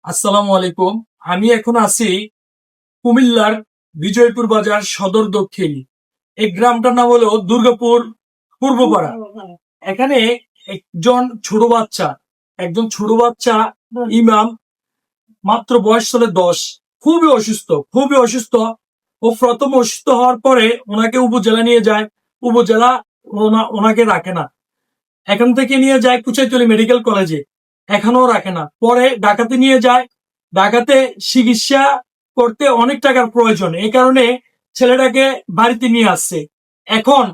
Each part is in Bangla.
আসসালামু আলাইকুম। আমি এখন আছি কুমিল্লার বিজয়পুর বাজার সদর দক্ষিণ। এই গ্রামটার নাম হলো দুর্গাপুর পূর্বপাড়া। এখানে একজন ছোট বাচ্চা ইমাম, মাত্র বয়স চলে 10, খুবই অসুস্থ। ও প্রথম অসুস্থ হওয়ার পরে ওনাকে উপজেলা নিয়ে যায়। উপজেলা ওনাকে রাখে না। এখান থেকে নিয়ে যায় কুচাইতলী মেডিকেল কলেজে, এখানেও রাখে না। পরে ঢাকাতে নিয়ে যায়। ঢাকাতে চিকিৎসা করতে অনেক টাকার প্রয়োজন, এই কারণে ছেলেটাকে বাড়িতে নিয়ে আসছে। এখন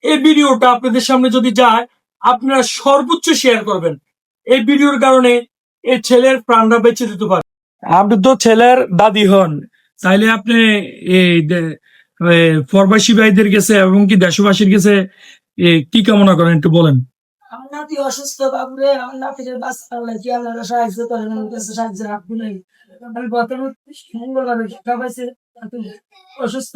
এই ভিডিওটা আপনাদের সামনে যদি যায়, আপনারা সর্বোচ্চ শেয়ার করবেন। এই ভিডিওর কারণে এই ছেলের প্রাণটা বেঁচে দিতে পারে। আপনি তো ছেলের দাদি হন, তাইলে আপনি এই প্রবাসী ভাইদের কাছে এবং কি দেশবাসীর কাছে কি কামনা করেন একটু বলেন। আমার নাতি অসুস্থ বাবুরে, আমার নাতির বাচ্চা লাগি আপনারা সাহায্য করেন, আমার কাছে সাহায্য রাখবো নাই। আমি গত মঙ্গলবার দেখা পাইছে অসুস্থ,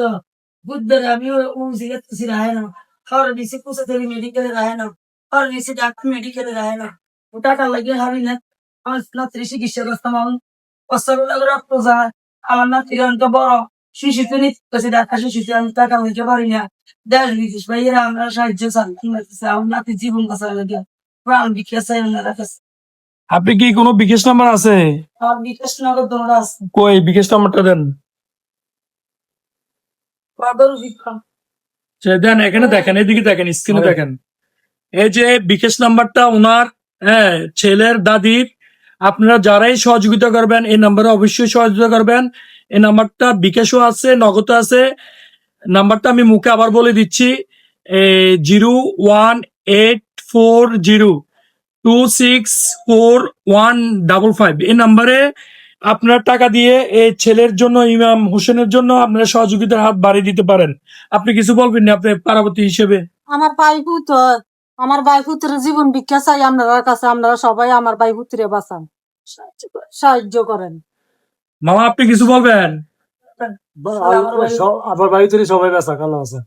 বুধবার আমিও যেতেছি রাহে না, খাওয়ার নিচে কুচাতলি মেডিকেলে রাহে না, খাওয়ার নিচে ডাক্তার মেডিকেলে রাহে না। ও টাকা লাগিয়ে হারি না, আমার নাতির চিকিৎসা করতাম। আমি কষ্ট করে রক্ত যায়, আমার নাতির অনেক বড় শিশুতে নিতে ডাক্তার, শিশুতে আমি টাকা হইতে পারি না। দেশ বিদেশ ভাইয়েরা আমরা সাহায্য চাচ্ছি, আমার নাতির জীবন বাঁচার লাগে প্রাণ বিক্রিয়া চাই ওনারা কাছে। আপনি কি কোনো বিকাশ নাম্বার আছে? আমার বিকাশ নগর দৌড়া আছে, কই বিকাশ নাম্বারটা দেন। বাবার শিক্ষা দেন, এখানে দেখেন, এদিকে দেখেন, স্ক্রিনে দেখেন। এই যে বিকাশ নাম্বারটা ওনার, হ্যাঁ, ছেলের দাদির। আপনারা যারাই সহযোগিতা করবেন এই নাম্বারে অবশ্যই সহযোগিতা করবেন। এই নাম্বারটা বিকাশও আছে, নগদ আছে। নাম্বারটা আমি মুখে আবার বলে দিচ্ছি, 018402641555। এই নাম্বারে আপনার টাকা দিয়ে এই ছেলের জন্য, ইমাম হোসেনের জন্য আপনারা সহযোগিতার হাত বাড়িয়ে দিতে পারেন। আপনি কিছু বলবেন না আপনি পারাবতী হিসেবে? আমার ভাই পুত্রের জীবন ভিক্ষা চাই আপনার কাছে। আপনারা সবাই আমার ভাই পুত্রে বাঁচান, সাহায্য করেন। মামা আপনি কিছু বলবেন? আমার বাড়িতে সবাই ব্যস্ত কালো আছে।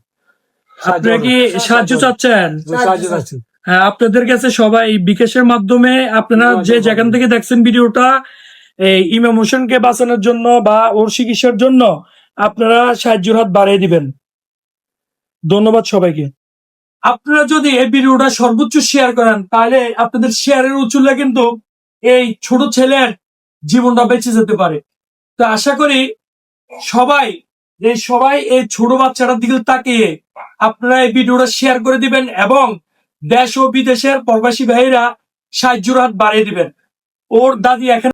আপনি কি সাহায্য চাচ্ছেন? সাহায্য চাচ্ছি। হ্যাঁ, আপনাদের কাছে সবাই বিকাশের মাধ্যমে আপনারা যে যেখান থেকে দেখছেন ভিডিওটা, এই ইমাম হোসেনকে বাঁচানোর জন্য বা ওর চিকিৎসার জন্য আপনারা সাহায্যের হাত বাড়িয়ে দিবেন। ধন্যবাদ সবাইকে। আপনারা যদি এই ভিডিওটা সর্বোচ্চ শেয়ার করেন, তাহলে আপনাদের শেয়ারের উচুলে কিন্তু এই ছোট ছেলের জীবনটা বেঁচে যেতে পারে। তো আশা করি সবাই এই ছোট বাচ্চাটার দিকে তাকিয়ে আপনারা এই ভিডিওটা শেয়ার করে দিবেন এবং দেশ ও বিদেশের প্রবাসী ভাইরা সাহায্যের হাত বাড়িয়ে দিবেন। ওর দাদি এখানে